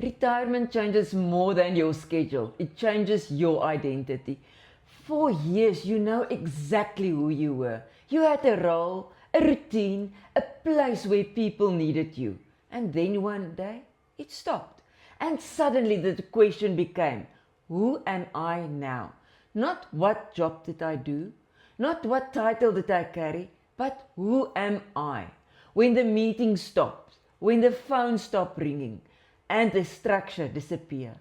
Retirement changes more than your schedule. It changes your identity. For years, you know exactly who you were. You had a role, a routine, a place where people needed you. And then one day, it stopped. And suddenly the question became, who am I now? Not what job did I do? Not what title did I carry? But who am I? When the meeting stops, when the phone stops ringing, and the structure disappears.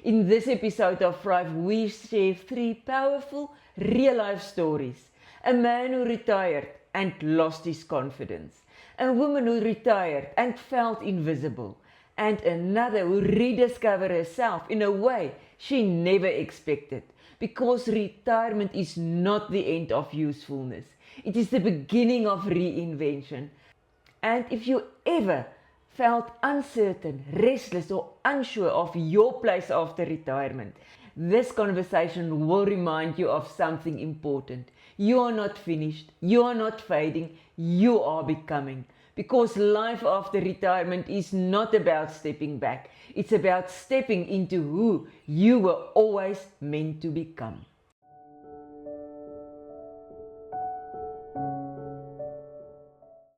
In this episode of Thrive, we share 3 powerful real-life stories. A man who retired and lost his confidence. A woman who retired and felt invisible. And another who rediscovered herself in a way she never expected. Because retirement is not the end of usefulness. It is the beginning of reinvention. And if you ever felt uncertain, restless or unsure of your place after retirement, this conversation will remind you of something important. You are not finished, you are not fading, you are becoming. Because life after retirement is not about stepping back, it's about stepping into who you were always meant to become.